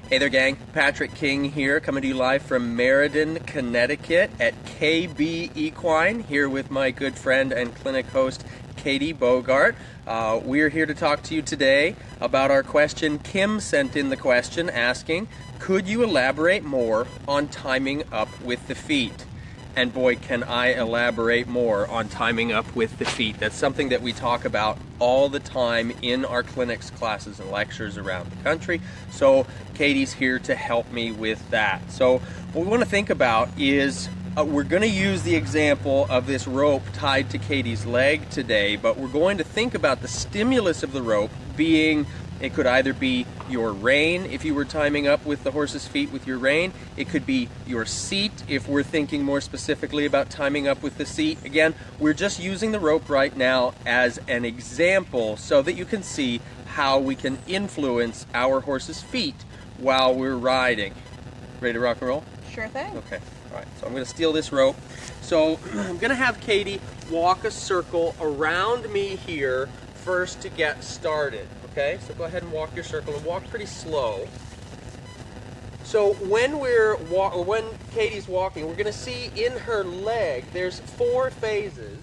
Hey there, gang. Patrick King here, coming to you live from Meriden, Connecticut at KB Equine, here with my good friend and clinic host, Katie Bogart. We're here to talk to you today about our question. Kim sent in the question asking, could you elaborate more on timing up with the feet? And boy, can I elaborate more on timing up with the feet. That's something that we talk about all the time in our clinics, classes, and lectures around the country. So Katie's here to help me with that. So what we want to think about is we're going to use the example of this rope tied to Katie's leg today, but we're going to think about the stimulus of the rope being, it could either be your rein if you were timing up with the horse's feet with your rein. It could be your seat if we're thinking more specifically about timing up with the seat. Again, we're just using the rope right now as an example so that you can see how we can influence our horse's feet while we're riding. Ready to rock and roll? Sure thing. Okay. All right. So I'm going to steal this rope. So I'm going to have Katie walk a circle around me here first to get started. Okay, so go ahead and walk your circle and walk pretty slow. So when Katie's walking, we're going to see in her leg there's 4 phases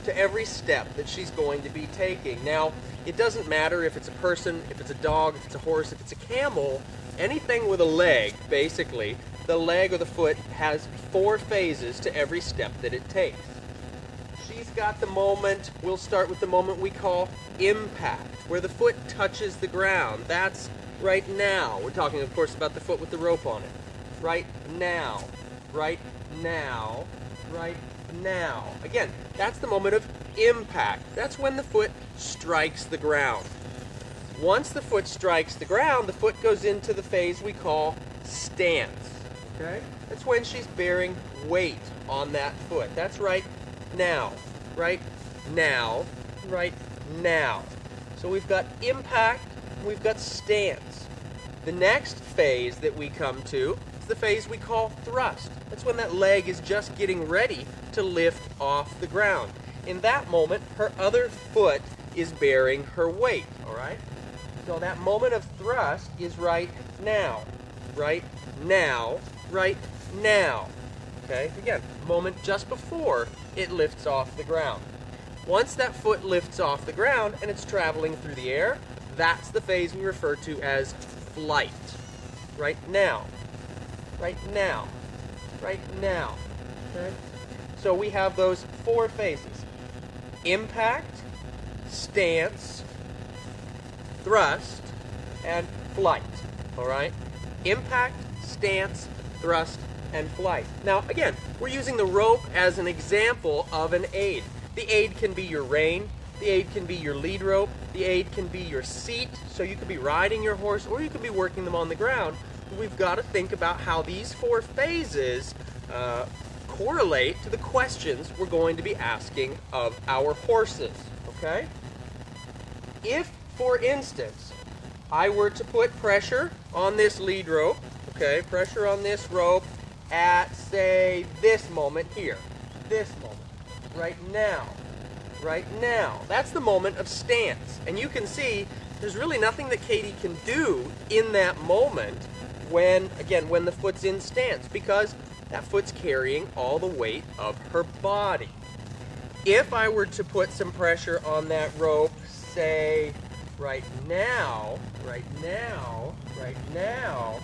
to every step that she's going to be taking. Now, it doesn't matter if it's a person, if it's a dog, if it's a horse, if it's a camel, anything with a leg, basically, the leg or the foot has 4 phases to every step that it takes. She's got the moment, we'll start with the moment we call impact, where the foot touches the ground. That's right now. We're talking, of course, about the foot with the rope on it. Right now, right now, right now. Again, that's the moment of impact. That's when the foot strikes the ground. Once the foot strikes the ground, the foot goes into the phase we call stance. Okay? That's when she's bearing weight on that foot. That's right now, right now, right now. So we've got impact, we've got stance. The next phase that we come to is the phase we call thrust. That's when that leg is just getting ready to lift off the ground. In that moment, her other foot is bearing her weight, all right? So that moment of thrust is right now, right now, right now. Okay, again, moment just before it lifts off the ground. Once that foot lifts off the ground and it's traveling through the air, that's the phase we refer to as flight. Right now, right now, right now. Okay? So we have those 4 phases: impact, stance, thrust, and flight. All right? Impact, stance, thrust, and flight. Now, again, we're using the rope as an example of an aid. The aid can be your rein, the aid can be your lead rope, the aid can be your seat, so you could be riding your horse or you could be working them on the ground. We've got to think about how these 4 phases correlate to the questions we're going to be asking of our horses, okay? If, for instance, I were to put pressure on this lead rope, okay, pressure on this rope at, say, this moment here, this moment. Right now, right now. That's the moment of stance. And you can see there's really nothing that Katie can do in that moment when, again, when the foot's in stance, because that foot's carrying all the weight of her body. If I were to put some pressure on that rope, say, right now, right now, right now,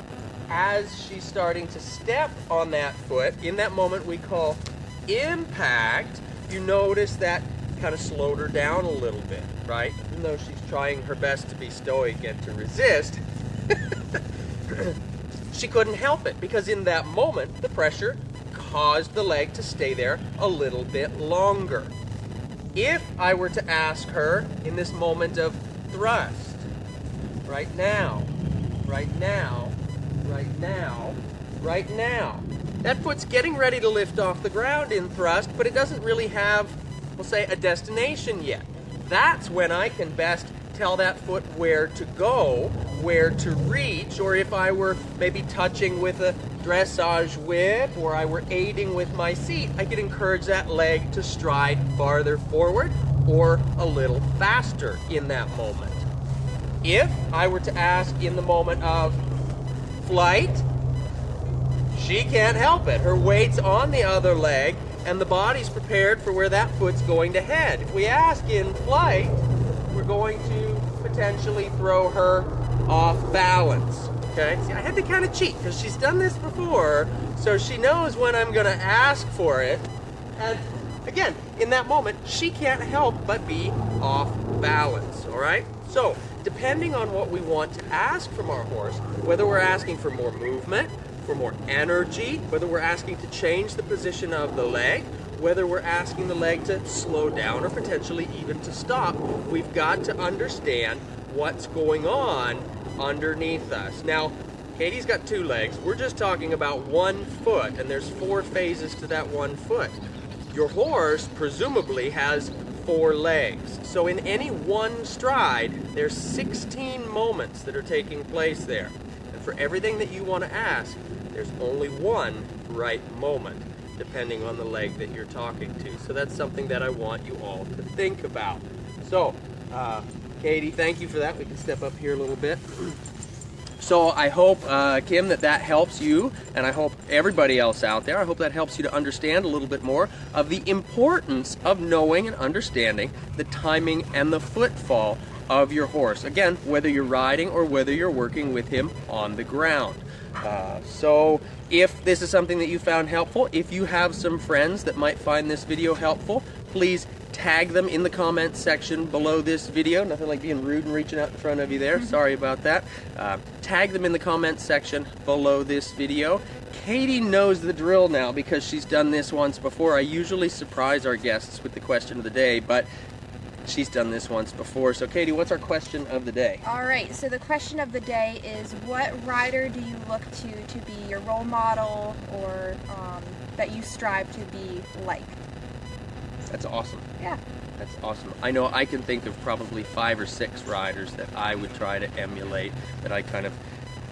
as she's starting to step on that foot, in that moment we call impact, you notice that kind of slowed her down a little bit, right? Even though she's trying her best to be stoic and to resist, she couldn't help it, because in that moment, the pressure caused the leg to stay there a little bit longer. If I were to ask her in this moment of thrust, right now, right now, right now, right now, that foot's getting ready to lift off the ground in thrust, but it doesn't really have, we'll say, a destination yet. That's when I can best tell that foot where to go, where to reach, or if I were maybe touching with a dressage whip or I were aiding with my seat, I could encourage that leg to stride farther forward or a little faster in that moment. If I were to ask in the moment of flight, she can't help it. Her weight's on the other leg, and the body's prepared for where that foot's going to head. If we ask in flight, we're going to potentially throw her off balance. Okay, see, I had to kind of cheat because she's done this before, so she knows when I'm going to ask for it. And again, in that moment, she can't help but be off balance, all right? So, depending on what we want to ask from our horse, whether we're asking for more movement, for more energy, whether we're asking to change the position of the leg, whether we're asking the leg to slow down or potentially even to stop, we've got to understand what's going on underneath us. Now, Katie's got 2 legs. We're just talking about 1 foot, and there's 4 phases to that 1 foot. Your horse presumably has 4 legs. So in any one stride, there's 16 moments that are taking place there. And for everything that you want to ask, there's only one right moment, depending on the leg that you're talking to. So that's something that I want you all to think about. So, Katie, thank you for that. We can step up here a little bit. So I hope, Kim, that helps you, and I hope everybody else out there, I hope that helps you to understand a little bit more of the importance of knowing and understanding the timing and the footfall of your horse. Again, whether you're riding or whether you're working with him on the ground. So if this is something that you found helpful, if you have some friends that might find this video helpful, please tag them in the comments section below this video. Nothing like being rude and reaching out in front of you there. Sorry about that. Tag them in the comments section below this video. Katie knows the drill now because she's done this once before. I usually surprise our guests with the question of the day, but she's done this once before. So Katie, what's our question of the day? All right, so the question of the day is, what rider do you look to be your role model, or that you strive to be like? That's awesome. Yeah. That's awesome. I know I can think of probably 5 or 6 riders that I would try to emulate, that I kind of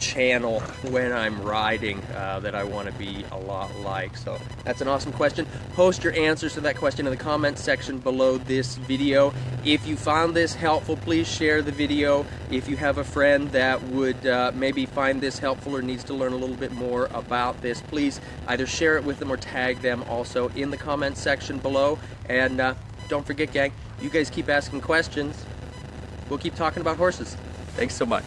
channel when I'm riding, that I want to be a lot like. So that's an awesome question. Post your answers to that question in the comments section below this video. If you found this helpful, please share the video. If you have a friend that would maybe find this helpful or needs to learn a little bit more about this, please either share it with them or tag them also in the comments section below. And don't forget, gang, you guys keep asking questions. We'll keep talking about horses. Thanks so much.